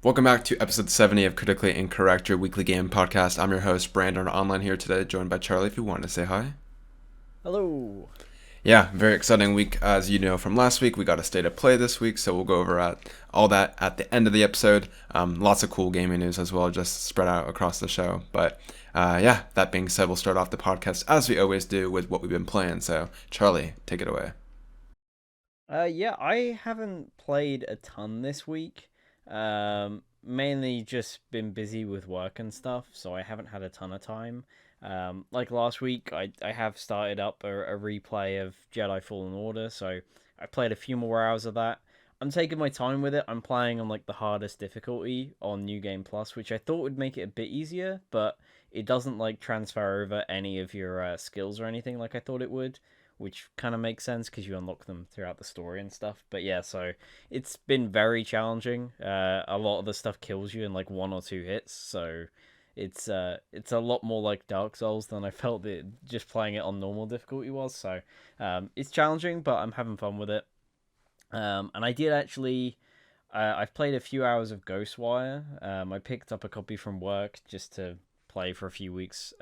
Welcome back to episode 70 of Critically Incorrect, your weekly game podcast. I'm your host, Brandon, online here today, joined by Charlie, if you want to say hi. Hello. Yeah, very exciting week. As you know from last week, we got a state of play this week, so we'll go over all that at the end of the episode. Lots of cool gaming news as well, just spread out across the show. But yeah, that being said, we'll start off the podcast as we always do with what we've been playing. So, Charlie, take it away. Yeah, I haven't played a ton this week. Mainly just been busy with work and stuff, so I haven't had a ton of time. Like last week, I have started up a replay of Jedi Fallen Order, so I played a few more hours of that. I'm taking my time with it. I'm playing on like the hardest difficulty on New Game Plus, which I thought would make it a bit easier, but it doesn't like transfer over any of your skills or anything like I thought it would, which kind of makes sense because you unlock them throughout the story and stuff. But yeah, so it's been very challenging. A lot of the stuff kills you in like one or two hits, so it's a lot more like Dark Souls than I felt it just playing it on normal difficulty was. So it's challenging, but I'm having fun with it. And I did actually. I've played a few hours of Ghostwire. I picked up a copy from work just to play for a few weeks.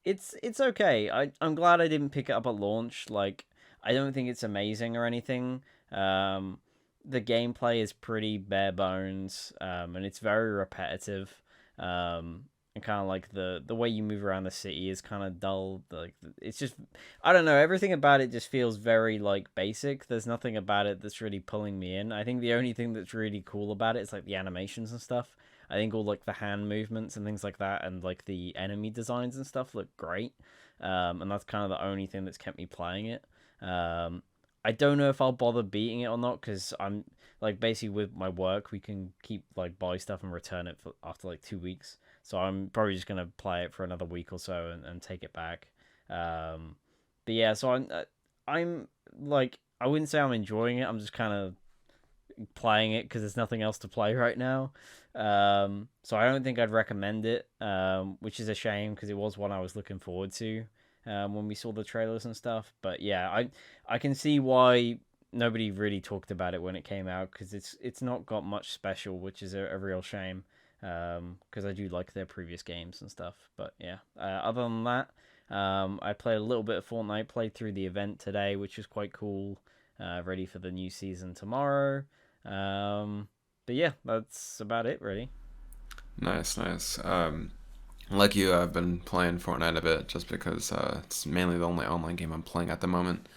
It's okay. I'm glad I didn't pick it up at launch. Like I don't think it's amazing or anything. The gameplay is pretty bare bones, and it's very repetitive. And kind of like the way you move around the city is kind of dull. Like it's just I don't know. Everything about it just feels very like basic. There's nothing about it that's really pulling me in. I think the only thing that's really cool about it is like the animations and stuff. I think all like the hand movements and things like that, and like the enemy designs and stuff look great. And that's kind of the only thing that's kept me playing it. I don't know if I'll bother beating it or not because I'm like basically with my work we can keep like buy stuff and return it after like 2 weeks. So I'm probably just gonna play it for another week or so and take it back. Um, but yeah, so I'm like I wouldn't say I'm enjoying it. I'm just kind of playing it because there's nothing else to play right now. So I don't think I'd recommend it, which is a shame because it was one I was looking forward to when we saw the trailers and stuff. But yeah, I can see why nobody really talked about it when it came out because it's not got much special, which is a real shame. Because I do like their previous games and stuff. But yeah, other than that, I played a little bit of Fortnite. Played through the event today, which was quite cool. Ready for the new season tomorrow. Um, but yeah, that's about it, really. Nice, nice. Like you, I've been playing Fortnite a bit just because it's mainly the only online game I'm playing at the moment.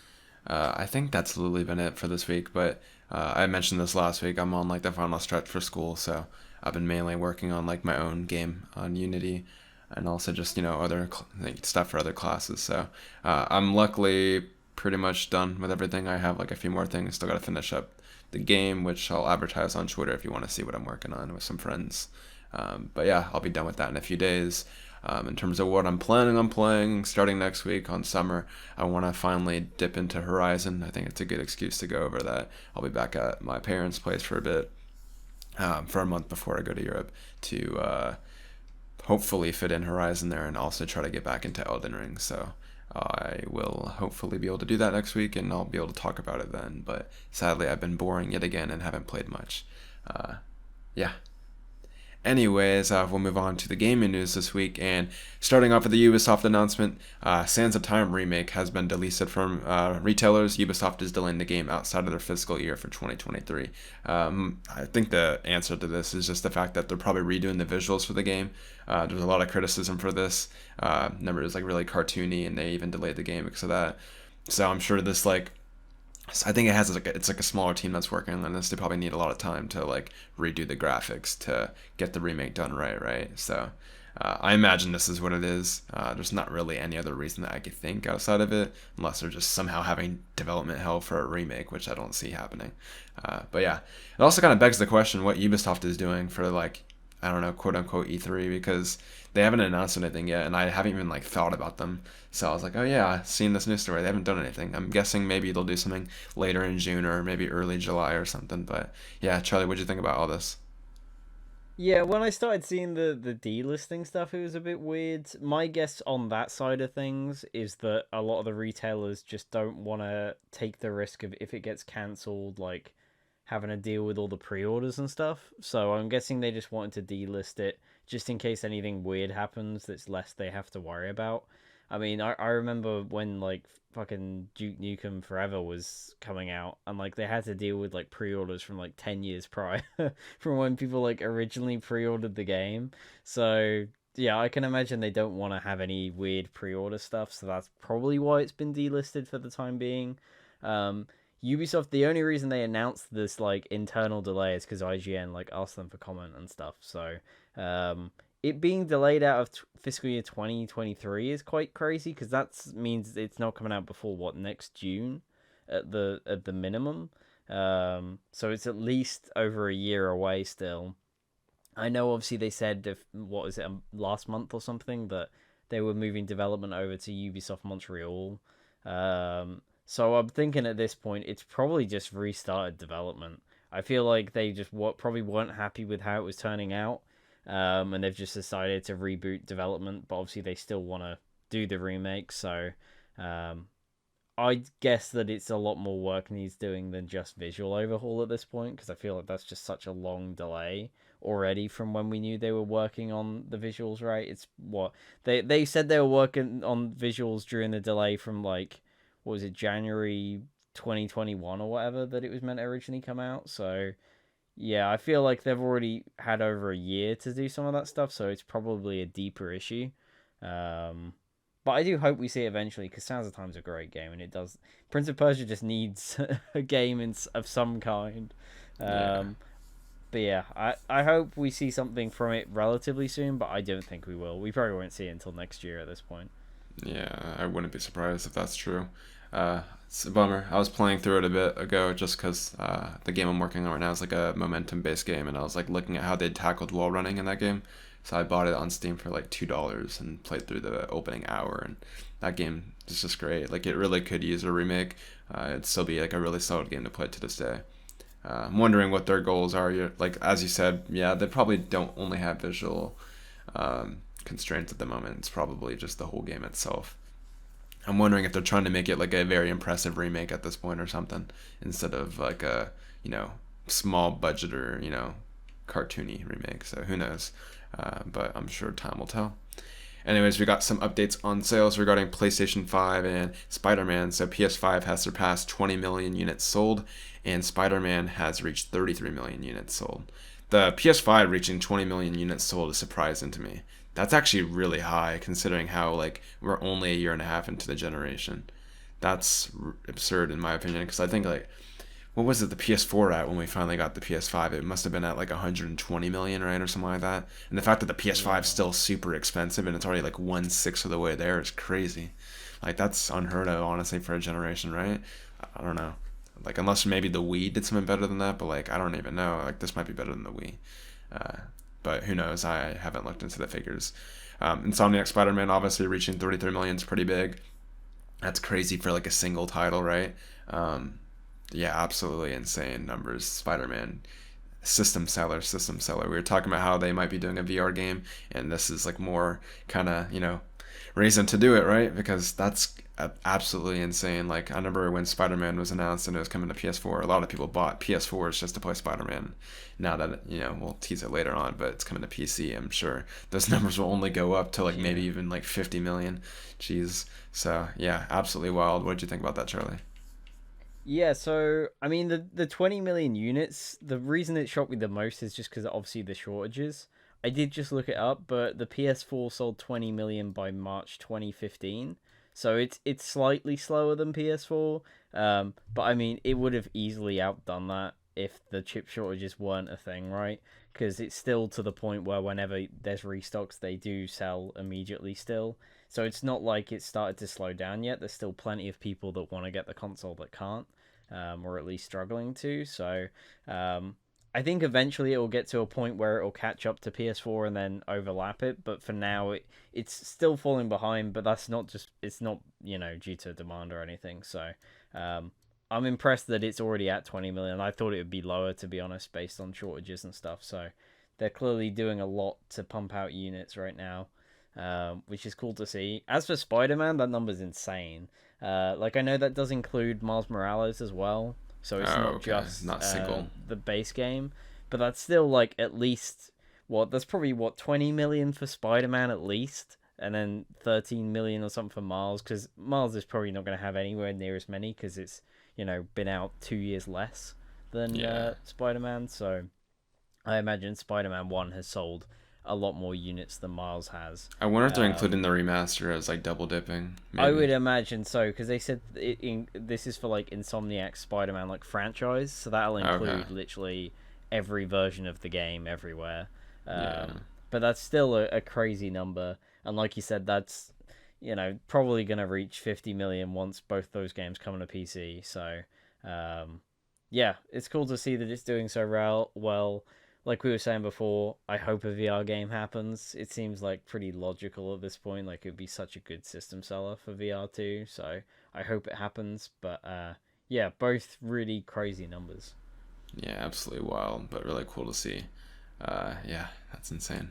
I think that's literally been it for this week, but I mentioned this last week. I'm on like the final stretch for school, so I've been mainly working on like my own game on Unity, and also just other like, stuff for other classes. So I'm luckily pretty much done with everything. I have like a few more things still got to finish up the game, which I'll advertise on Twitter if you want to see what I'm working on with some friends. But yeah, I'll be done with that in a few days. In terms of what I'm planning on playing starting next week on summer, I want to finally dip into Horizon. I think it's a good excuse to go over that. I'll be back at my parents' place for a bit, for a month before I go to Europe to hopefully fit in Horizon there and also try to get back into Elden Ring. So I will hopefully be able to do that next week and I'll be able to talk about it then. But sadly, I've been boring yet again and haven't played much. Uh, yeah, Anyways, we'll move on to the gaming news this week. And starting off with the Ubisoft announcement, Sands of Time remake has been delisted from retailers. Ubisoft is delaying the game outside of their fiscal year for 2023. I think the answer to this is just the fact that they're probably redoing the visuals for the game. There's a lot of criticism for this. Number is like really cartoony, and they even delayed the game because of that. So I'm sure this like so I think it has like it's like a smaller team that's working on this. They probably need a lot of time to like redo the graphics to get the remake done right, right? So I imagine this is what it is. There's not really any other reason that I could think outside of it, unless they're just somehow having development hell for a remake, which I don't see happening. But yeah, it also kind of begs the question what Ubisoft is doing for like I don't know, quote unquote E3 because they haven't announced anything yet, and I haven't even like thought about them. So I was like, oh yeah, I've seen this news story. They haven't done anything. I'm guessing maybe they'll do something later in June or maybe early July or something. But yeah, Charlie, what'd you think about all this? Yeah, when I started seeing the delisting stuff, it was a bit weird. My guess on that side of things is that a lot of the retailers just don't want to take the risk of if it gets cancelled, like having to deal with all the pre-orders and stuff. So I'm guessing they just wanted to delist it just in case anything weird happens that's less they have to worry about. I mean, I remember when like fucking Duke Nukem Forever was coming out, and like they had to deal with like pre-orders from like 10 years prior from when people like originally pre-ordered the game. So yeah, I can imagine they don't want to have any weird pre-order stuff, so that's probably why it's been delisted for the time being. Um, Ubisoft, the only reason they announced this like internal delay is because IGN like asked them for comment and stuff. So um, it being delayed out of fiscal year 2023 is quite crazy because that means it's not coming out before what, next June at the minimum. So it's at least over a year away still. I know obviously they said if what is it last month or something that they were moving development over to Ubisoft Montreal. So I'm thinking at this point it's probably just restarted development. I feel like they just probably weren't happy with how it was turning out, and they've just decided to reboot development. But obviously they still want to do the remake, so um, I guess that it's a lot more work needs doing than just visual overhaul at this point because I feel like that's just such a long delay already from when we knew they were working on the visuals. Right? It's what they said they were working on visuals during the delay from like what was it, January 2021 or whatever that it was meant to originally come out. So yeah, I feel like they've already had over a year to do some of that stuff, so it's probably a deeper issue. Um, but I do hope we see it eventually because Sands of Time's a great game, and it does. Prince of Persia just needs a game of some kind. Yeah. Um, but yeah, I hope we see something from it relatively soon, but I don't think we will. We probably won't see it until next year at this point. Yeah, I wouldn't be surprised if that's true. It's a bummer. I was playing through it a bit ago just because the game I'm working on right now is like a momentum-based game, and I was like looking at how they tackled wall running in that game. So I bought it on Steam for like $2 and played through the opening hour, and that game is just great. Like it really could use a remake. It'd still be like a really solid game to play to this day. I'm wondering what their goals are. Like as you said, yeah, they probably don't only have visual constraints at the moment. It's probably just the whole game itself. I'm wondering if they're trying to make it like a very impressive remake at this point or something, instead of like a small budget or cartoony remake. So who knows? But I'm sure time will tell. Anyways, we got some updates on sales regarding PlayStation 5 and Spider-Man. So PS5 has surpassed 20 million units sold, and Spider-Man has reached 33 million units sold. The PS5 reaching 20 million units sold is surprising to me. That's actually really high considering how like we're only a year and a half into the generation. That's absurd in my opinion because I think like what was it the PS4 at when we finally got the PS5? It must have been at like 120 million, right, or something like that. And the fact that the PS5 is Yeah. still super expensive and it's already like 1/6 of the way there is crazy. Like that's unheard of, honestly, for a generation, right? I don't know. Like unless maybe the Wii did something better than that, but like I don't even know. Like this might be better than the Wii. Uh, but who knows? I haven't looked into the figures. Insomniac Spider-Man obviously reaching 33 million is pretty big. That's crazy for like a single title, right? Um, yeah, absolutely insane numbers. Spider-Man, system seller. We were talking about how they might be doing a VR game, and this is like more kind of reason to do it, right? Because that's absolutely insane. Like I remember when Spider-Man was announced and it was coming to PS4, a lot of people bought PS4s just to play Spider-Man. Now that we'll tease it later on, but it's coming to PC, I'm sure those numbers will only go up to like maybe Yeah. even like 50 million. Jeez. So yeah, absolutely wild. What did you think about that, Charlie? Yeah, so I mean the 20 million units, the reason it shocked me the most is just because obviously the shortages. I did just look it up, but the PS4 sold 20 million by March 2015. So it's slightly slower than PS4. But I mean it would have easily outdone that if the chip shortages weren't a thing, right? Because it's still to the point where whenever there's restocks, they do sell immediately still. So it's not like it's started to slow down yet. There's still plenty of people that want to get the console that can't, or at least struggling to. So um, I think eventually it will get to a point where it will catch up to PS4 and then overlap it. But for now, it's still falling behind. But that's not just it's not due to demand or anything. So um, I'm impressed that it's already at 20 million. I thought it would be lower to be honest, based on shortages and stuff. So they're clearly doing a lot to pump out units right now, which is cool to see. As for Spider-Man, that number's insane. Like I know that does include Miles Morales as well, so it's Oh, not okay. just Not single. the base game. But that's still like at least what that's probably what 20 million for Spider-Man at least, and then 13 million or something for Miles, because Miles is probably not going to have anywhere near as many because it's been out 2 years less than Yeah. Spider-Man. So I imagine Spider-Man 1 has sold a lot more units than Miles has. I wonder if they're Um, including the remaster as like double dipping, I maybe. would imagine so because they said this is for like Insomniac's Spider-Man like franchise, so that'll Okay. include literally every version of the game everywhere. Yeah. But that's still a crazy number, and like you said, that's probably gonna reach 50 million once both those games come on a PC. So, um, yeah, it's cool to see that it's doing so well. Like we were saying before, I hope a VR game happens. It seems like pretty logical at this point. Like it would be such a good system seller for VR too. So I hope it happens. But yeah, both really crazy numbers. Yeah, absolutely wild, but really cool to see. Yeah, that's insane.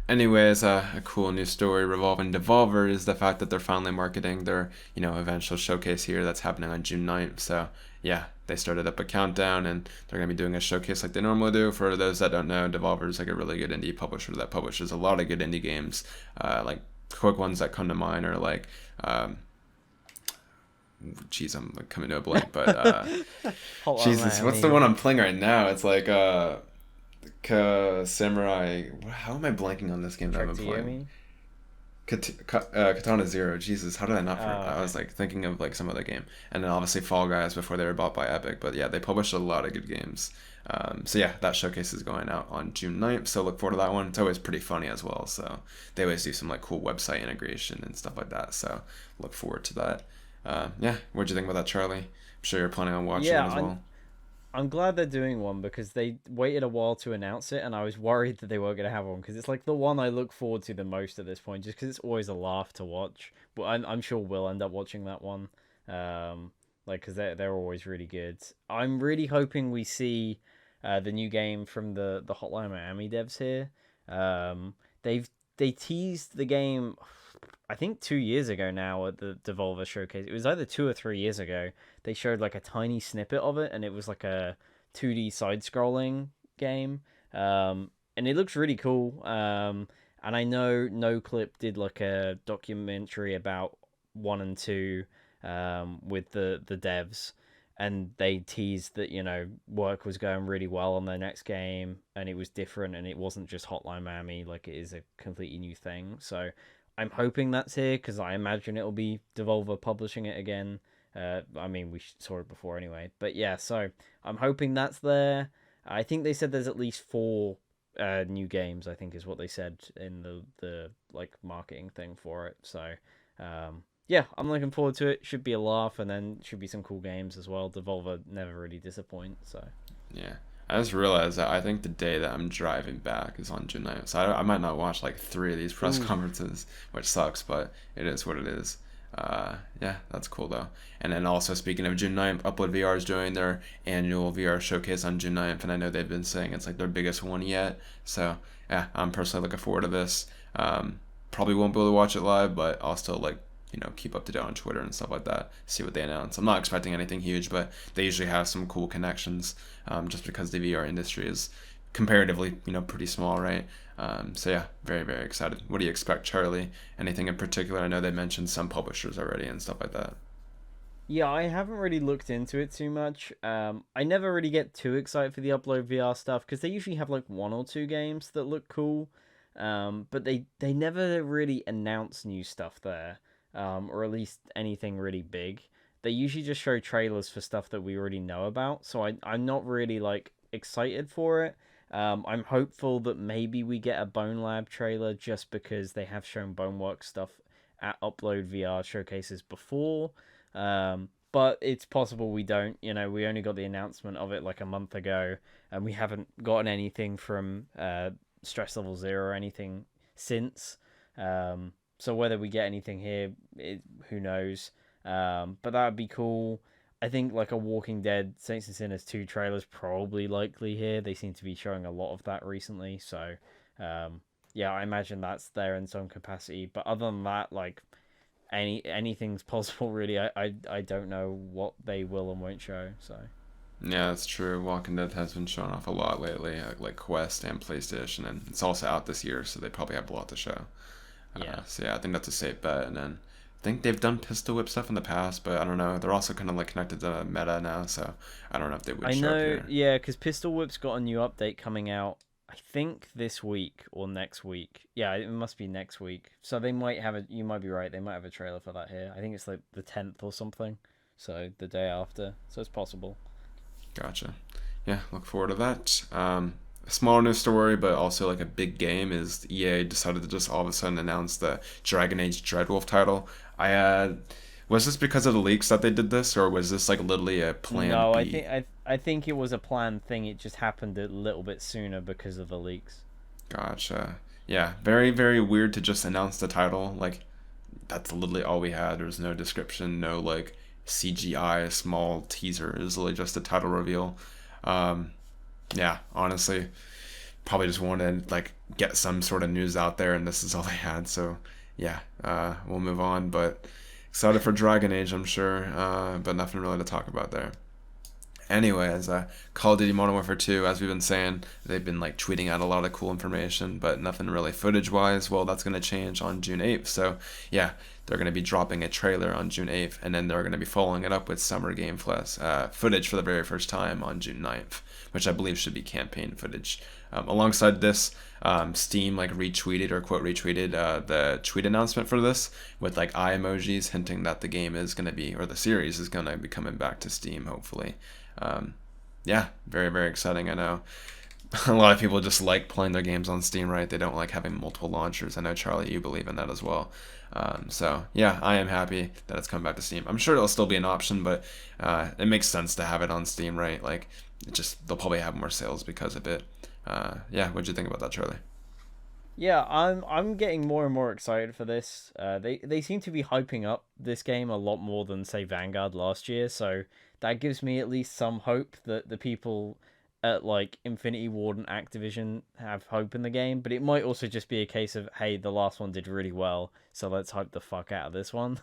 Anyways, a cool news story revolving Devolver is the fact that they're finally marketing their, eventual showcase here that's happening on June 9th. So, yeah, they started up a countdown and they're going to be doing a showcase like they normally do. For those that don't know, Devolver is like a really good indie publisher that publishes a lot of good indie games. Like, quick ones that come to mind are like, geez, I'm like coming to a blank, but Hotline Jesus, what's the Miami, one I'm playing right now? It's like Samurai. How am I blanking on this game that I've Trek been to playing? Yomi. Katana Zero. Jesus, how did I not? Oh, I okay. was like thinking of like some other game, and then obviously Fall Guys before they were bought by Epic. But yeah, they published a lot of good games. So yeah, that showcase is going out on June 9th. So look forward to that one. It's always pretty funny as well. So they always do some like cool website integration and stuff like that. So look forward to that. Yeah, what'd you think about that, Charlie? I'm sure you're planning on watching it Yeah, as well. I'm glad they're doing one because they waited a while to announce it, and I was worried that they weren't going to have one because it's like the one I look forward to the most at this point, just because it's always a laugh to watch. But I'm sure we'll end up watching that one, like because they're always really good. I'm really hoping we see the new game from the Hotline Miami devs here. Um, they've they teased the game, I think 2 years ago now at the Devolver showcase. It was either 2 or 3 years ago. They showed like a tiny snippet of it, and it was like a 2D side-scrolling game, and it looks really cool. And I know NoClip did like a documentary about 1 and 2, with the devs, and they teased that work was going really well on their next game, and it was different, and it wasn't just Hotline Miami, like it is a completely new thing. So I'm hoping that's here because I imagine it'll be Devolver publishing it again. I mean, we saw it before anyway, but yeah. So I'm hoping that's there. I think they said there's at least 4 new games. I think is what they said in the like marketing thing for it. So yeah, I'm looking forward to it. Should be a laugh, and then should be some cool games as well. Devolver never really disappoint. So Yeah. I just realized that I think the day that I'm driving back is on June 9th. So I might not watch like 3 of these press ooh, conferences, which sucks, but it is what it is. Yeah, that's cool though. And then also speaking of June 9th, Upload VR is doing their annual VR showcase on June 9th, and I know they've been saying it's like their biggest one yet. So yeah, I'm personally looking forward to this. Probably won't be able to watch it live, but I'll still like keep up to date on Twitter and stuff like that. See what they announce. I'm not expecting anything huge, but they usually have some cool connections. Just because the VR industry is comparatively pretty small, right? So yeah, very very excited. What do you expect, Charlie? Anything in particular? I know they mentioned some publishers already and stuff like that. yeah, I haven't really looked into it too much. I never really get too excited for the Upload VR stuff because they usually have like 1 or 2 games that look cool, but they never really announce new stuff there, or at least anything really big. They usually just show trailers for stuff that we already know about, so I'm not really like excited for it. I'm hopeful that maybe we get a Bone Lab trailer just because they have shown Boneworks stuff at Upload VR showcases before. But it's possible we don't. We only got the announcement of it like a month ago, and we haven't gotten anything from Stress Level Zero or anything since. So whether we get anything here, who knows? But that would be cool. I think like a Walking Dead Saints and Sinners 2 trailer's probably likely here. They seem to be showing a lot of that recently, so yeah, I imagine that's there in some capacity. But other than that, like anything's possible really. I don't know what they will and won't show. So Yeah, that's true. Walking Dead has been showing off a lot lately, like Quest and PlayStation, and it's also out this year, so they probably have a lot to show. Yeah. So yeah, I think that's a safe bet. And then I think they've done pistol whip stuff in the past, but I don't know. They're also kind of like connected to meta now, so I don't know if they would I show up know, here. yeah, because Pistol Whip's got a new update coming out, I think this week or next week. Yeah, it must be next week. So they might have a, you might be right, they might have a trailer for that here. I think it's like the 10th or something. So the day after. So it's possible. Gotcha. Yeah, look forward to that. A smaller news story, but also like a big game is EA decided to just all of a sudden announce the Dragon Age Dreadwolf title. I Was this because of the leaks that they did this, or was this like literally a plan No, B? I think it was a planned thing. It just happened a little bit sooner because of the leaks. Gotcha. Yeah, very, very weird to just announce the title. Like, that's literally all we had. There was no description, no like CGI, small teaser. It was literally just a title reveal. Um, yeah, honestly, probably just wanted to like get some sort of news out there, and this is all they had. So, yeah, we'll move on. But excited for Dragon Age, I'm sure. But nothing really to talk about there. Anyways, Call of Duty Modern Warfare 2, as we've been saying, they've been like tweeting out a lot of cool information, but nothing really footage wise. Well, that's going to change on June 8th. So, yeah, they're going to be dropping a trailer on June 8th, and then they're going to be following it up with summer game footage for the very first time on June 9th, which I believe should be campaign footage. Alongside this, Steam like retweeted or quote retweeted the tweet announcement for this with like eye emojis hinting that the game is going to be, or the series is going to be coming back to Steam, hopefully. Um, yeah, very, very exciting. I know a lot of people just like playing their games on Steam, right? They don't like having multiple launchers. I know, Charlie, you believe in that as well. So, yeah, I am happy that it's come back to Steam. I'm sure it'll still be an option, but it makes sense to have it on Steam, right? Like, they'll probably have more sales because of it. Yeah, what'd you think about that, Charlie? Yeah, I'm getting more and more excited for this. They seem to be hyping up this game a lot more than say Vanguard last year, so that gives me at least some hope that the people at like Infinity Ward and Activision have hope in the game. But it might also just be a case of hey, the last one did really well, so let's hype the fuck out of this one.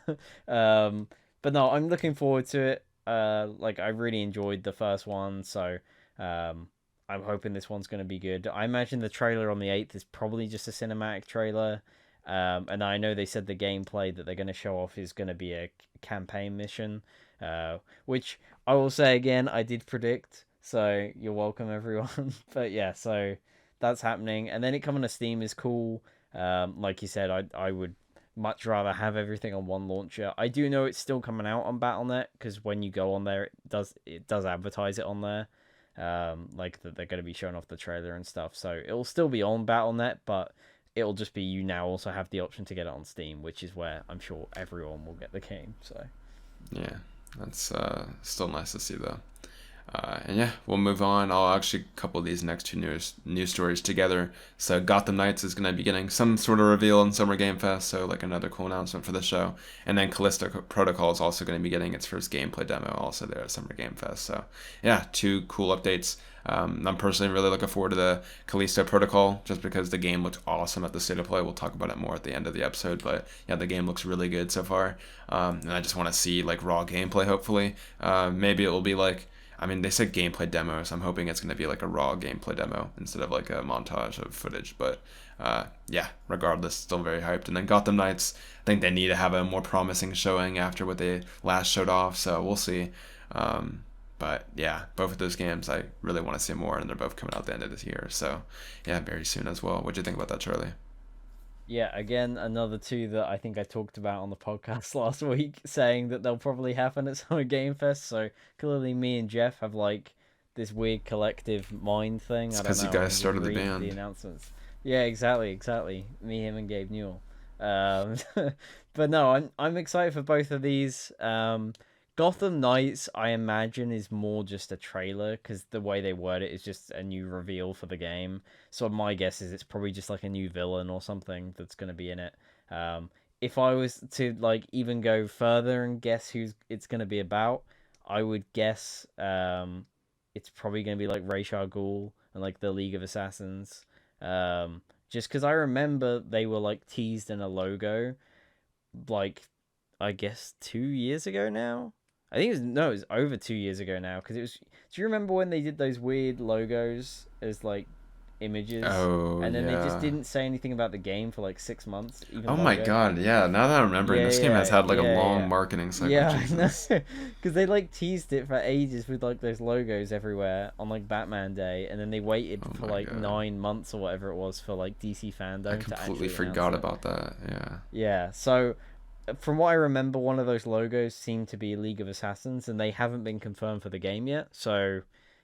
um, but no, I'm looking forward to it. Like I really enjoyed the first one, so um, I'm hoping this one's going to be good. I imagine the trailer on the 8th is probably just a cinematic trailer. And I know they said the gameplay that they're going to show off is going to be a campaign mission, which I will say again, I did predict. So you're welcome, everyone. But yeah, so that's happening. And then it coming to Steam is cool. Like you said, I would much rather have everything on one launcher. I do know it's still coming out on BattleNet because when you go on there, it does advertise it on there, like that they're going to be showing off the trailer and stuff. So it'll still be on BattleNet, but it'll just be you now also have the option to get it on Steam, which is where I'm sure everyone will get the game. So Yeah, that's still nice to see, though. And yeah, we'll move on. I'll actually couple these next two news stories together. So Gotham Knights is going to be getting some sort of reveal in Summer Game Fest, so like another cool announcement for the show. And then Callisto Protocol is also going to be getting its first gameplay demo also there at Summer Game Fest. So yeah, two cool updates. I'm personally really looking forward to the Callisto Protocol just because the game looked awesome at the state of play. We'll talk about it more at the end of the episode, but yeah, the game looks really good so far. And I just want to see like raw gameplay. Hopefully, maybe it will be like, I mean, they said gameplay demo, so I'm hoping it's going to be like a raw gameplay demo instead of like a montage of footage. But yeah, regardless, still very hyped. And then Gotham Knights, I think they need to have a more promising showing after what they last showed off, so we'll see. But yeah, both of those games I really want to see more, and they're both coming out the end of this year. So yeah, very soon as well. What do you think about that, Charlie? yeah, again, another two that I think I talked about on the podcast last week, saying that they'll probably happen at Summer Game Fest. So clearly, me and Jeff have like this weird collective mind thing. It's I don't because you know. I guys can just started the read the band. announcements. Yeah, exactly, exactly. Me, him, and Gabe Newell. Um, but no, I'm excited for both of these. Gotham Knights, I imagine, is more just a trailer because the way they word it is just a new reveal for the game. So my guess is it's probably just like a new villain or something that's going to be in it. Um, if I was to like even go further and guess who's it's going to be about, I would guess it's probably going to be like Ra's al Ghul and like the League of Assassins. Just because I remember they were like teased in a logo, like I guess 2 years ago now. I think it was no, it was over 2 years ago now. Because it was. Do you remember when they did those weird logos as like images, Oh and then they just yeah. didn't say anything about the game for like 6 months, even Oh my logo? God, yeah. Now that I'm remembering, Yeah, this game has yeah, had like a yeah, long yeah. marketing cycle. Yeah, I know. Jesus. Because they like teased it for ages with like those logos everywhere on like Batman Day, and then they waited Oh for my like God. 9 months or whatever it was for like DC I fandom to completely actually announce forgot it. about that. Yeah. Yeah, so from what I remember, one of those logos seemed to be League of Assassins, and they haven't been confirmed for the game yet. So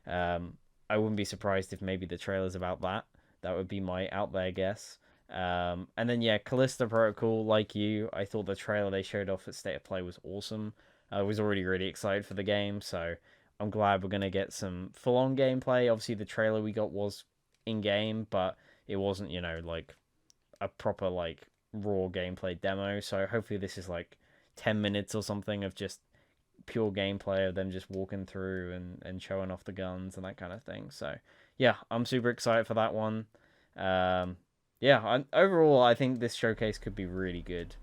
um, I wouldn't be surprised if maybe the trailer's about that. That would be my out there guess. And then yeah, Callisto Protocol, like you, I thought the trailer they showed off at State of Play was awesome. I was already really excited for the game, so I'm glad we're gonna get some full on gameplay. Obviously, the trailer we got was in game, but it wasn't, like a proper like raw gameplay demo. So hopefully this is like 10 minutes or something of just pure gameplay of them just walking through and showing off the guns and that kind of thing. So yeah, I'm super excited for that one. Um, yeah, overall I think this showcase could be really good.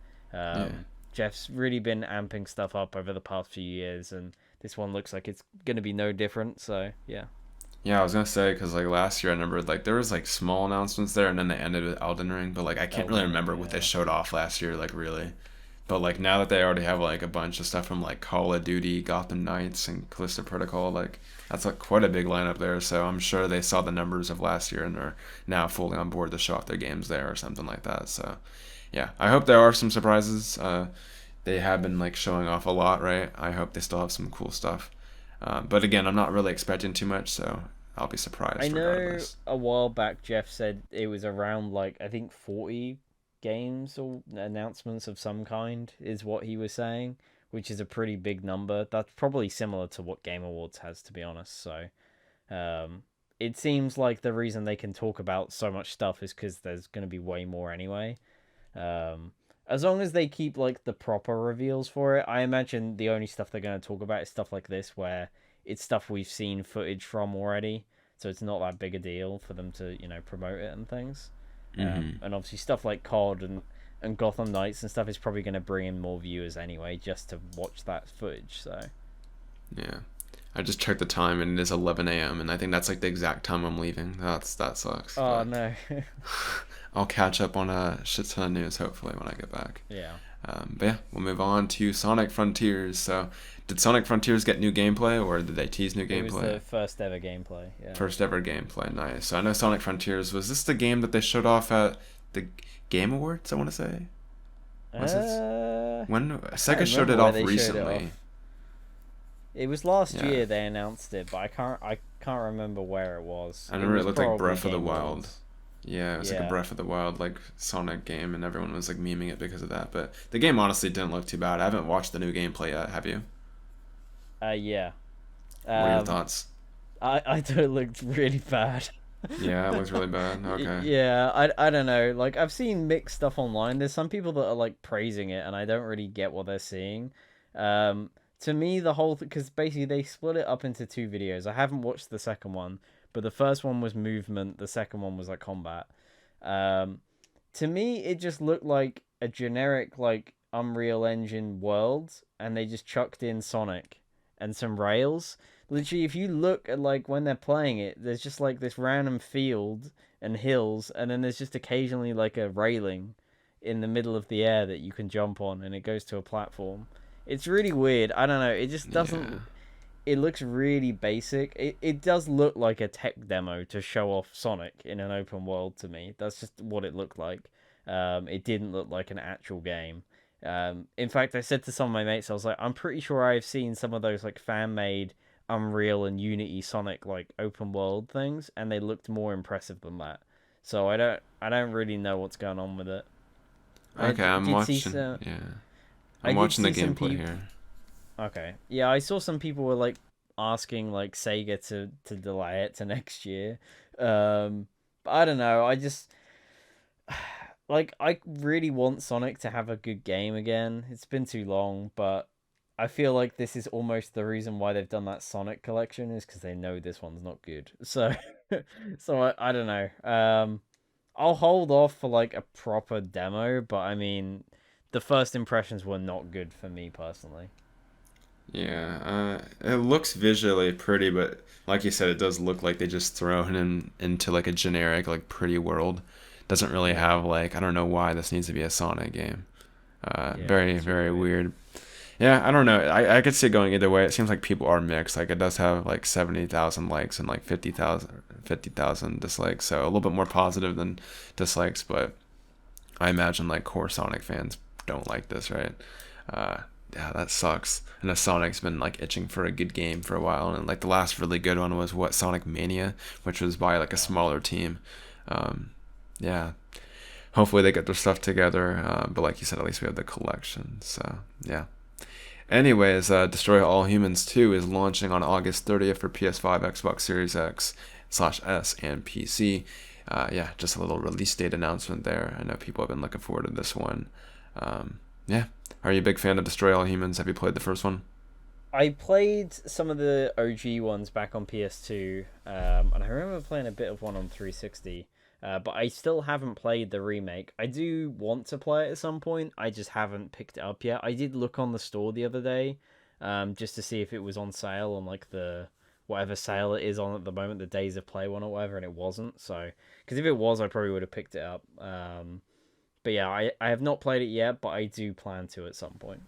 Yeah. Jeff's really been amping stuff up over the past few years, and this one looks like it's gonna be no different. So yeah. Yeah, I was gonna say because like last year I remember like there was like small announcements there, and then they ended with Elden Ring. But like I can't really Elden Ring, remember what they yeah. showed off last year, like really. But like now that they already have like a bunch of stuff from like Call of Duty, Gotham Knights, and Callisto Protocol, like that's like quite a big lineup there. So I'm sure they saw the numbers of last year and are now fully on board to show off their games there or something like that. So yeah, I hope there are some surprises. They have been like showing off a lot, right? I hope they still have some cool stuff. But again, I'm not really expecting too much, so I'll be I surprised know regardless. a while back Jeff said it was around like I think 40 games or announcements of some kind is what he was saying, which is a pretty big number. That's probably similar to what Game Awards has, to be honest. So um, it seems like the reason they can talk about so much stuff is because there's going to be way more anyway. Um, as long as they keep like the proper reveals for it, I imagine the only stuff they're going to talk about is stuff like this, where it's stuff we've seen footage from already, so it's not that big a deal for them to promote it and things. Hmm. And obviously stuff like COD and Gotham Knights and stuff is probably going to bring in more viewers anyway, just to watch that footage. So Yeah. I just checked the time and it is 11 a.m. and I think that's like the exact time I'm leaving. That sucks, oh but no. I'll catch up on a shit ton of news hopefully when I get back. Yeah, But yeah, we'll move on to Sonic Frontiers. So, did Sonic Frontiers get new gameplay or did they tease new it was gameplay? the first ever gameplay. Yeah. First ever gameplay, nice. So I know Sonic Frontiers, was this the game that they showed off at the Game Awards, I want to say? Was it? When I can't Sega showed remember it where off they showed it recently. off. It was last Yeah. year they announced it, but I can't remember where it was. I It remember it was looked like probably Breath of the Game Wild. Awards. Yeah, it was like a Yeah. Breath of the Wild like Sonic game, and everyone was like memeing it because of that. But the game honestly didn't look too bad. I haven't watched the new gameplay yet. Have you? Yeah. What are your Um, thoughts? I thought it looked really bad. Yeah, it looks really bad. Okay. Yeah, I don't know. Like I've seen mixed stuff online. There's some people that are like praising it, and I don't really get what they're seeing. To me, the whole because basically they split it up into two videos. I haven't watched the second one, but the first one was movement. The second one was like combat. Um, to me, it just looked like a generic like Unreal Engine world, and they just chucked in Sonic and some rails. Literally, if you look at like when they're playing it, there's just like this random field and hills, and then there's just occasionally like a railing in the middle of the air that you can jump on, and it goes to a platform. It's really weird. I don't know. It just Yeah. doesn't. It looks really basic. It does look like a tech demo to show off Sonic in an open world to me. That's just what it looked like. It didn't look like an actual game. In fact, I said to some of my mates, I was like, I'm pretty sure I've seen some of those like fan made Unreal and Unity Sonic like open world things, and they looked more impressive than that. So I don't really know what's going on with it. I Okay, I'm did see watching. some. Yeah, I I'm did watching the see some gameplay people. here. Okay, yeah, I saw some people were like asking like Sega to delay it to next year. But I don't know. I just like I really want Sonic to have a good game again. It's been too long, but I feel like this is almost the reason why they've done that Sonic collection is because they know this one's not good. So, so I don't know. I'll hold off for like a proper demo, but I mean, the first impressions were not good for me personally. Yeah, it looks visually pretty, but like you said, it does look like they just thrown in into like a generic like pretty world. Doesn't really Yeah, have like I don't know why this needs to be a Sonic game. yeah, Very it's really very weird. weird. Yeah, I don't know. I could see it going either way. It seems like people are mixed. Like it does have like 70,000 likes and like 50,000 dislikes. So a little bit more positive than dislikes, but I imagine like core Sonic fans don't like this, right? Uh, yeah, that sucks. And the Sonic's been like itching for a good game for a while, and like the last really good one was what Sonic Mania, which was by like a Yeah. smaller team. Um, yeah, hopefully they get their stuff together. But like you said, at least we have the collection. So yeah. Anyways, Destroy All Humans 2 is launching on August 30th for PS5, Xbox Series X/S, and PC. Yeah, just a little release date announcement there. I know people have been looking forward to this one. Yeah. Are you a big fan of Destroy All Humans? Have you played the first one? I played some of the OG ones back on PS2, and I remember playing a bit of one on 360. But I still haven't played the remake. I do want to play it at some point. I just haven't picked it up yet. I did look on the store the other day, just to see if it was on sale on like the whatever sale it is on at the moment, the Days of Play one or whatever, and it wasn't. So, because if it was, I probably would have picked it up. But yeah, I have not played it yet, but I do plan to at some point.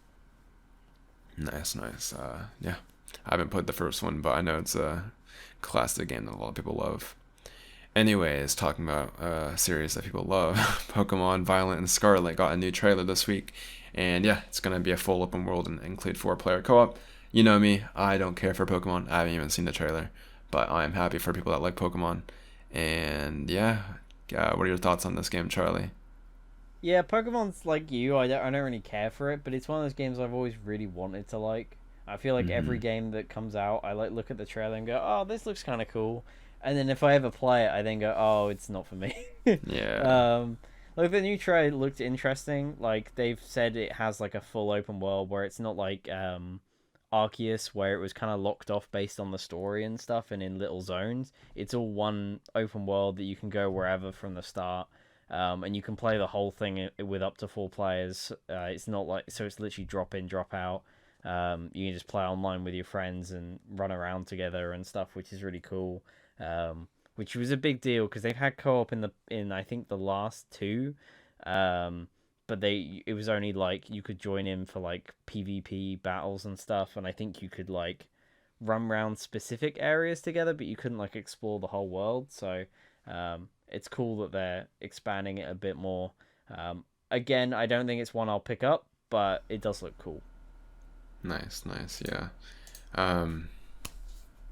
Nice, nice. Yeah. I haven't played the first one, but I know it's a classic game that a lot of people love. Anyways, talking about a series that people love, Pokemon Violet and Scarlet got a new trailer this week, and yeah, it's gonna be a full open world and include four-player co-op. You know me, I don't care for Pokemon. I haven't even seen the trailer, but I am happy for people that like Pokemon. And yeah, what are your thoughts on this game, Charlie? Yeah, Pokemon's like you. I don't really care for it, but it's one of those games I've always really wanted to like. I feel like every Hmm. game that comes out, I like look at the trailer and go, "Oh, this looks kind of cool," and then if I ever play it, I then go, "Oh, it's not for me." Yeah. um, like the new trailer looked interesting. Like they've said it has like a full open world where it's not like Arceus where it was kind of locked off based on the story and stuff and in little zones. It's all one open world that you can go wherever from the start. And you can play the whole thing with up to 4 players. It's not like so it's literally drop in, drop out. You can just play online with your friends and run around together and stuff, which is really cool. Which was a big deal because they've had co-op in I think the last two, um, but it was only like you could join in for like PvP battles and stuff, and I think you could like run around specific areas together, but you couldn't like explore the whole world. So it's cool that they're expanding it a bit more. Again, I don't think it's one I'll pick up, but it does look cool. Nice, nice. Yeah. Um,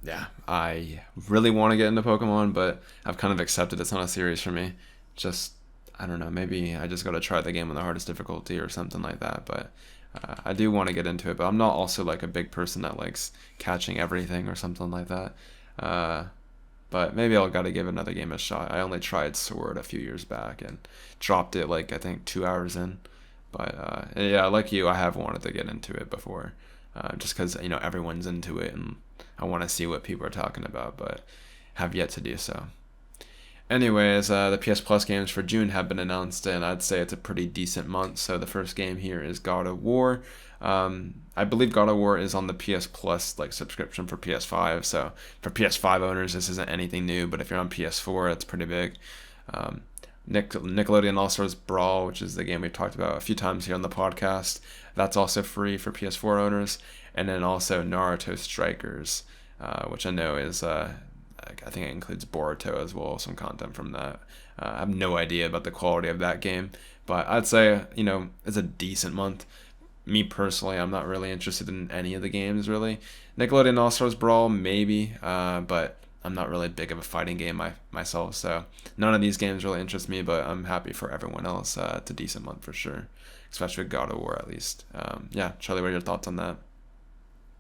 yeah, I really want to get into Pokemon, but I've kind of accepted it's not a series for me. Just, I don't know, maybe I just got to try the game on the hardest difficulty or something like that. But I do want to get into it, but I'm not also like a big person that likes catching everything or something like that. Uh, but maybe I'll got to give another game a shot. I only tried Sword a few years back and dropped it like I think 2 hours in. But yeah, like you, I have wanted to get into it before, just because everyone's into it and I want to see what people are talking about, but have yet to do so. Anyways, the PS Plus games for June have been announced, and I'd say it's a pretty decent month. So the first game here is God of War. I believe God of War is on the PS Plus like subscription for PS5. So for PS5 owners, this isn't anything new, but if you're on PS4, it's pretty big. Um, Nickelodeon All Stars Brawl, which is the game we've talked about a few times here on the podcast, that's also free for PS4 owners, and then also Naruto Strikers, which I know is I think it includes Boruto as well, some content from that. I have no idea about the quality of that game, but I'd say it's a decent month. Me personally, I'm not really interested in any of the games really. Nickelodeon All Stars Brawl maybe, but I'm not really big of a fighting game myself, so none of these games really interest me. But I'm happy for everyone else. It's a decent month for sure, especially with God of War at least. Yeah, Charlie, what are your thoughts on that?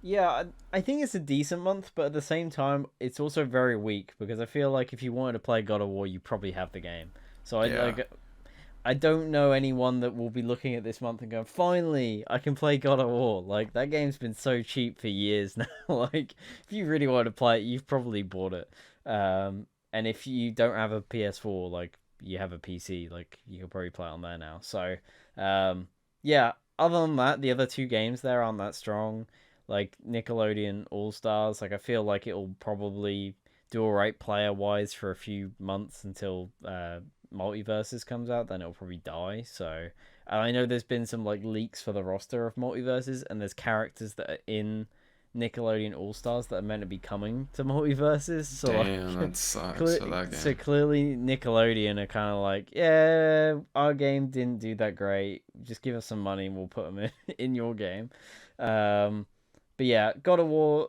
Yeah, I think it's a decent month, but at the same time, it's also very weak because I feel like if you wanted to play God of War, you probably have the game. So Yeah, I don't know anyone that will be looking at this month and going, "Finally, I can play God of War." Like that game's been so cheap for years now. Like if you really want to play it, you've probably bought it. And if you don't have a PS4, like you have a PC, like you can probably play it on there now. So, yeah. Other than that, the other two games there aren't that strong. like Nickelodeon All Stars. Like I feel like it'll probably do alright player wise for a few months until Multiverses comes out. Then it'll probably die. So and I know there's been some like leaks for the roster of Multiverses, and there's characters that are in Nickelodeon All Stars that are meant to be coming to Multiverses. So Damn, like, that sucks for that so game. clearly Nickelodeon are kind of like, yeah, our game didn't do that great. Just give us some money and we'll put them in your game. Um, but yeah, God of War,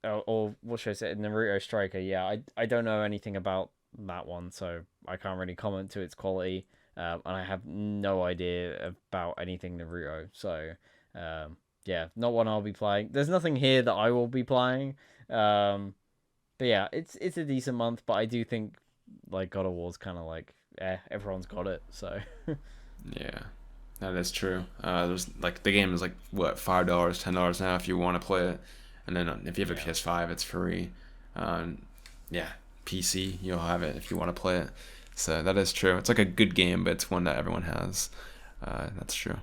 or what should I say, Naruto Striker. Yeah, I don't know anything about that one, so I can't really comment to its quality. And I have no idea about anything Naruto. So, yeah, not one I'll be playing. There's nothing here that I will be playing. But yeah, it's a decent month, but I do think like God of War's kind of like, everyone's got it. So Yeah, that is true. There's like the game is like what, $5, $10 now if you want to play it, and then if you have a yeah, PS5, it's free. Um, yeah, PC you'll have it if you want to play it. So that is true. It's like a good game, but it's one that everyone has. That's true.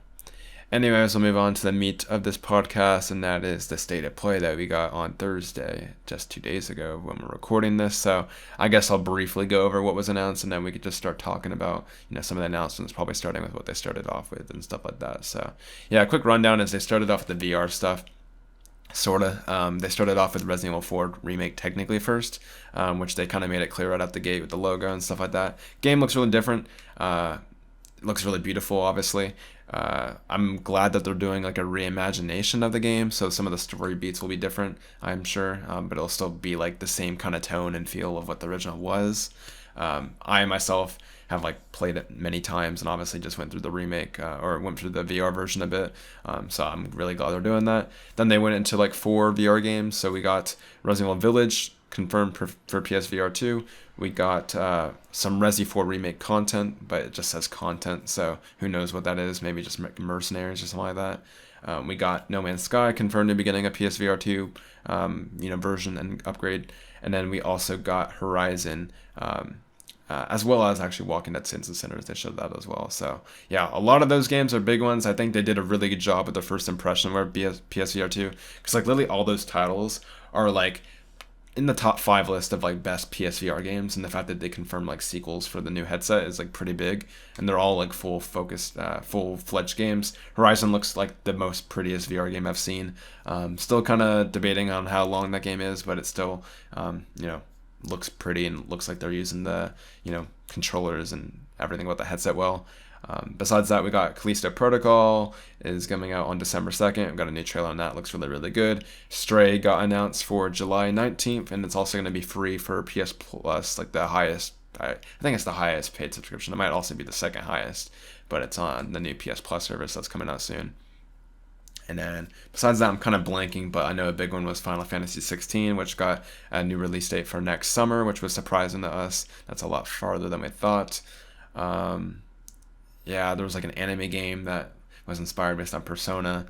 Anyways, we'll move on to the meat of this podcast, and that is the state of play that we got on Thursday, just 2 days ago when we're recording this. So I guess I'll briefly go over what was announced, and then we could just start talking about, some of the announcements, probably starting with what they started off with and stuff like that. So yeah, a quick rundown is they started off with the VR stuff. Sorta. They started off with Resident Evil 4 remake technically first, which they kind of made it clear right out the gate with the logo and stuff like that. Game looks really different. It looks really beautiful, obviously. I'm glad that they're doing like a reimagination of the game, so some of the story beats will be different, I'm sure, but it'll still be like the same kind of tone and feel of what the original was. I myself have like played it many times and obviously just went through the remake or went through the VR version a bit, so I'm really glad they're doing that. Then they went into like 4 VR games, so we got Resident Evil Village confirmed for PSVR 2. We got some Resi 4 remake content, but it just says content, so who knows what that is. Maybe just mercenaries or something like that. We got No Man's Sky confirmed in the beginning of PSVR 2 version and upgrade. And then we also got Horizon, as well as actually Walking Dead Saints and Sinners. They showed that as well. So yeah, a lot of those games are big ones. I think they did a really good job with the first impression of PSVR 2, because like literally all those titles are like in the top 5 list of like best PSVR games, and the fact that they confirmed like sequels for the new headset is like pretty big, and they're all like full-fledged games. Horizon looks like the most prettiest VR game I've seen. Still kind of debating on how long that game is, but it still looks pretty and looks like they're using the controllers and everything about the headset well. Besides that, we got Callisto Protocol is coming out on December 2nd. We've got a new trailer on that. Looks really, really good. Stray got announced for July 19th, and it's also going to be free for PS Plus, like the highest. I think it's the highest paid subscription. It might also be the second highest, but it's on the new PS Plus service that's coming out soon. And then besides that, I'm kind of blanking, but I know a big one was Final Fantasy 16, which got a new release date for next summer, which was surprising to us. That's a lot farther than we thought. Yeah, there was like an anime game that was inspired based on Persona.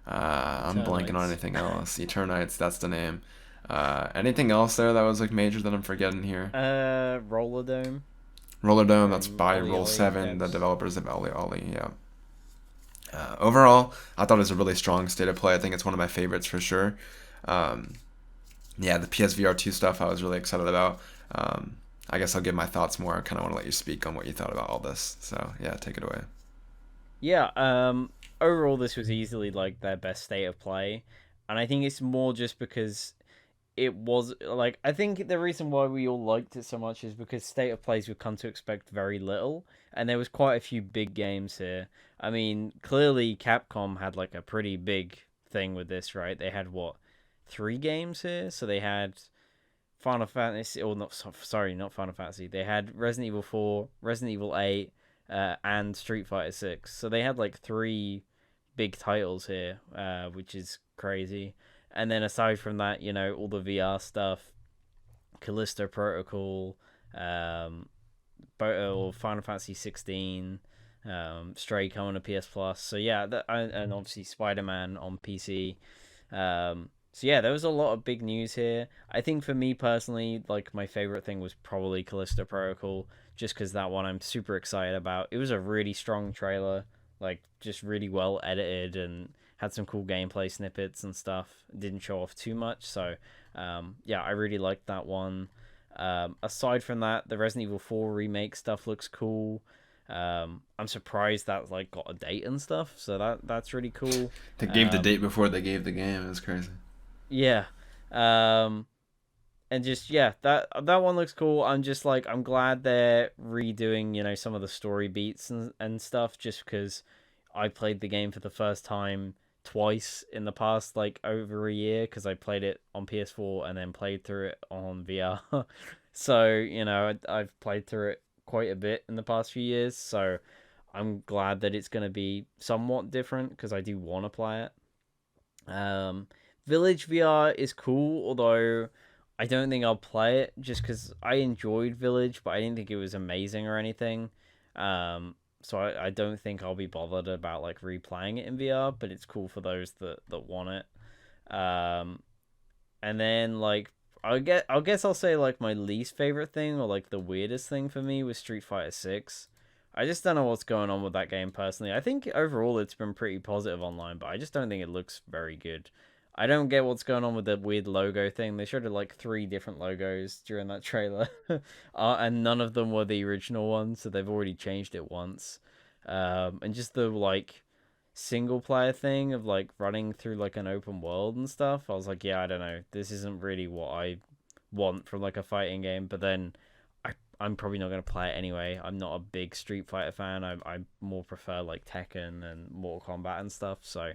I'm blanking on Eternites. anything else. Eternites, that's the name. Anything else there that was like major that I'm forgetting here? Roller Dome Roller Dome, that's from by Ollie Roll Ollie 7, the devs. developers of Ollie Ollie, yeah. Overall, I thought it was a really strong state of play. I think it's one of my favorites for sure. Um, yeah, the PSVR 2 stuff I was really excited about. I guess I'll give my thoughts more. I kind of want to let you speak on what you thought about all this. So, yeah, take it away. Yeah, overall this was easily like their best state of play, and I think it's more just because it was like, I think the reason why we all liked it so much is because state of plays we've come to expect very little, and there was quite a few big games here. I mean, clearly Capcom had like a pretty big thing with this, right? They had what, 3 games here? So they had Final Fantasy, or not, sorry, not Final Fantasy. They had Resident Evil 4, Resident Evil 8, and Street Fighter 6. So they had like 3 big titles here, which is crazy. And then aside from that, all the VR stuff, Callisto Protocol, or Final Fantasy 16, Stray coming to PS Plus. So yeah, and obviously Spiderman on PC. So yeah, there was a lot of big news here. I think for me personally, like my favorite thing was probably Callisto Protocol, just because that one I'm super excited about. It was a really strong trailer, like just really well edited and had some cool gameplay snippets and stuff. Didn't show off too much, so yeah, I really liked that one. Aside from that, the Resident Evil 4 remake stuff looks cool. I'm surprised that like got a date and stuff, so that's really cool. They gave the date before they gave the game. It was crazy. Yeah. Um, and just yeah, that one looks cool. I'm just like I'm glad they're redoing, some of the story beats and stuff just because I played the game for the first time twice in the past like over a year because I played it on PS4 and then played through it on VR. So, I've played through it quite a bit in the past few years, so I'm glad that it's going to be somewhat different because I do want to play it. Village VR is cool, although I don't think I'll play it just because I enjoyed Village, but I didn't think it was amazing or anything. So I don't think I'll be bothered about like replaying it in VR, but it's cool for those that want it. And then like I guess I'll say like my least favorite thing or like the weirdest thing for me was Street Fighter 6. I just don't know what's going on with that game personally. I think overall it's been pretty positive online, but I just don't think it looks very good. I don't get what's going on with the weird logo thing. They showed like 3 different logos during that trailer, and none of them were the original ones, so they've already changed it once. And just the like single player thing of like running through like an open world and stuff. I was like, yeah, I don't know. This isn't really what I want from like a fighting game. But then I'm probably not going to play it anyway. I'm not a big Street Fighter fan. I more prefer like Tekken and Mortal Kombat and stuff. So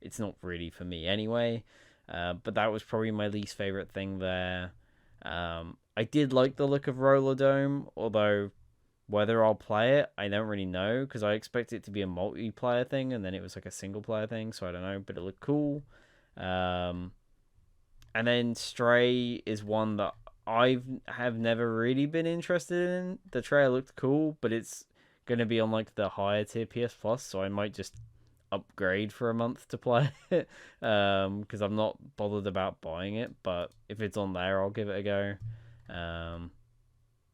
it's not really for me anyway. But that was probably my least favorite thing there. I did like the look of Roller Dome, although whether I'll play it, I don't really know because I expect it to be a multiplayer thing, and then it was like a single player thing, so I don't know. But it looked cool. And then Stray is one that have never really been interested in. The trailer looked cool, but it's gonna be on like the higher tier PS Plus, so I might just upgrade for a month to play it. Because I'm not bothered about buying it, but if it's on there, I'll give it a go.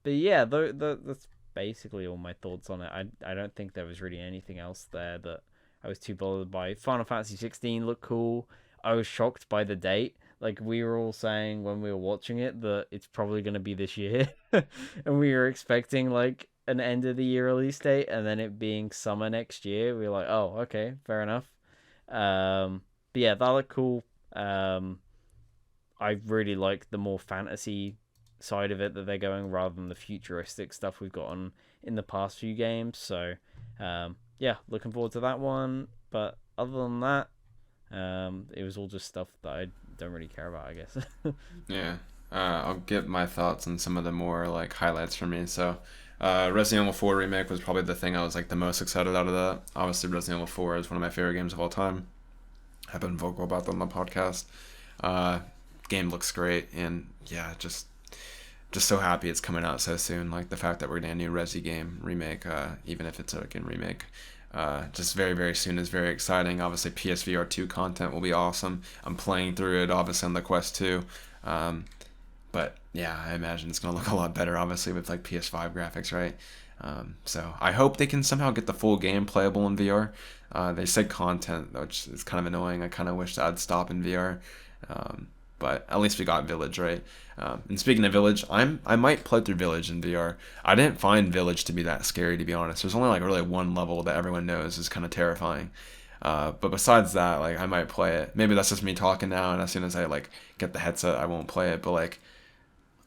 But yeah, that's basically all my thoughts on it. I don't think there was really anything else there that I was too bothered by. Final Fantasy 16 looked cool. I was shocked by the date. Like we were all saying when we were watching it that it's probably going to be this year. And we were expecting like an end of the year release date and then it being summer next year. We were like, "Oh, okay, fair enough." But yeah, that looked cool. I really like the more fantasy side of it that they're going rather than the futuristic stuff we've gotten in the past few games. So, yeah, looking forward to that one. But other than that, it was all just stuff that I don't really care about, I guess. Yeah. I'll get my thoughts on some of the more like highlights for me. So, Resident Evil 4 remake was probably the thing I was like the most excited out of that. Obviously, Resident Evil 4 is one of my favorite games of all time. I've been vocal about that on the podcast. Game looks great, and yeah, just so happy it's coming out so soon. Like the fact that we're getting a new Resi game remake, even if it's a remake, just very very soon is very exciting. Obviously, PSVR 2 content will be awesome. I'm playing through it obviously on the Quest 2. But yeah, I imagine it's gonna look a lot better, obviously with like PS5 graphics, right? So I hope they can somehow get the full game playable in VR. They said content, which is kind of annoying. I kind of wish that'd stop in VR. But at least we got Village, right? And speaking of Village, I might play through Village in VR. I didn't find Village to be that scary, to be honest. There's only like really one level that everyone knows is kind of terrifying. But besides that, like I might play it. Maybe that's just me talking now, and as soon as I like get the headset, I won't play it. But like,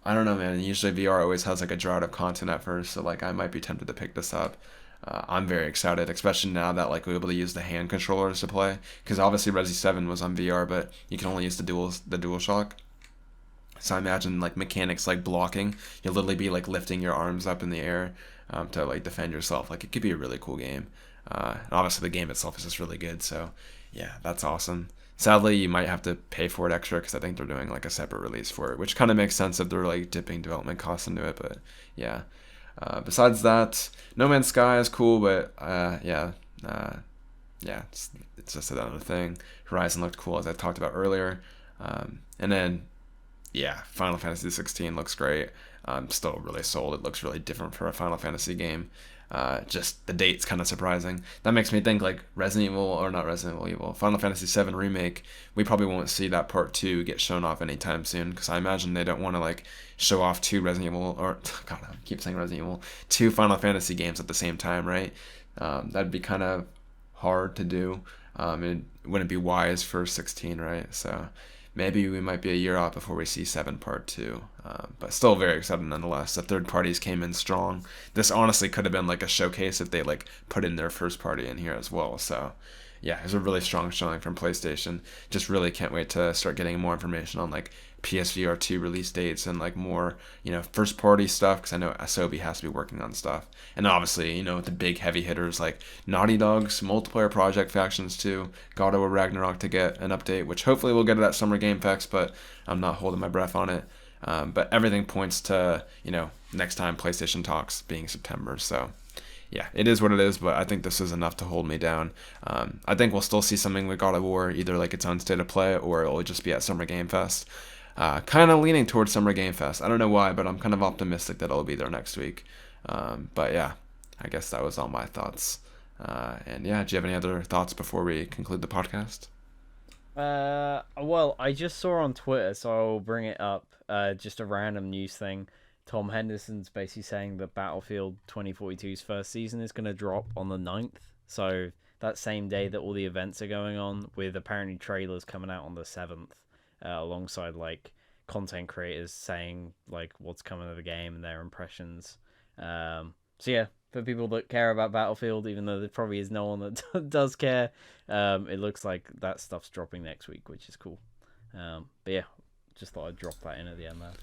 I don't know, man. Usually VR always has like a drought of content at first, so like I might be tempted to pick this up. I'm very excited, especially now that like we're able to use the hand controllers to play. Because obviously Resi 7 was on VR, but you can only use the DualShock. So I imagine like mechanics like blocking, you'll literally be like lifting your arms up in the air to like defend yourself. Like it could be a really cool game. And obviously the game itself is just really good. So yeah, that's awesome. Sadly, you might have to pay for it extra because I think they're doing like a separate release for it, which kind of makes sense if they're like dipping development costs into it. But yeah. Besides that, No Man's Sky is cool, but yeah, it's just another thing. Horizon looked cool, as I talked about earlier, and then yeah, Final Fantasy 16 looks great. I'm still really sold. It looks really different for a Final Fantasy game. Just the date's kind of surprising. That makes me think like Resident Evil, or not Resident Evil, Final Fantasy VII Remake. We probably won't see that part 2 get shown off anytime soon, because I imagine they don't want to like show off two Resident Evil, or God, I keep saying Resident Evil, two Final Fantasy games at the same time, right? That'd be kind of hard to do. It wouldn't be wise for 16, right? So maybe we might be a year out before we see 7 Part 2. But still very excited nonetheless. The third parties came in strong. This honestly could have been like a showcase if they like put in their first party in here as well. So yeah, it's a really strong showing from PlayStation. Just really can't wait to start getting more information on like PSVR 2 release dates and like more, first party stuff, because I know Asobi has to be working on stuff. And obviously, the big heavy hitters like Naughty Dog's multiplayer project factions too, God of War Ragnarok to get an update, which hopefully we'll get at that Summer Game Fest, but I'm not holding my breath on it. But everything points to, next time PlayStation talks being September. So yeah, it is what it is, but I think this is enough to hold me down. I think we'll still see something with God of War, either like its own state of play or it'll just be at Summer Game Fest. Kind of leaning towards Summer Game Fest. I don't know why, but I'm kind of optimistic that it'll be there next week. But yeah, I guess that was all my thoughts. And yeah, do you have any other thoughts before we conclude the podcast? Well, I just saw on Twitter, so I'll bring it up. Just a random news thing. Tom Henderson's basically saying that Battlefield 2042's first season is going to drop on the 9th. So that same day that all the events are going on, with apparently trailers coming out on the 7th, alongside like content creators saying like what's coming of the game and their impressions. So yeah, for people that care about Battlefield, even though there probably is no one that does care, it looks like that stuff's dropping next week, which is cool. But yeah, just thought I'd drop that in at the end there.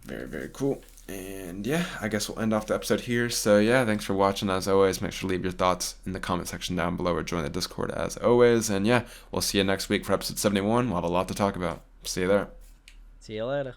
Very, very cool. And yeah, I guess we'll end off the episode here. So yeah, thanks for watching. As always, make sure to leave your thoughts in the comment section down below or join the Discord as always. And yeah, we'll see you next week for episode 71. We'll have a lot to talk about. See you there. See you later.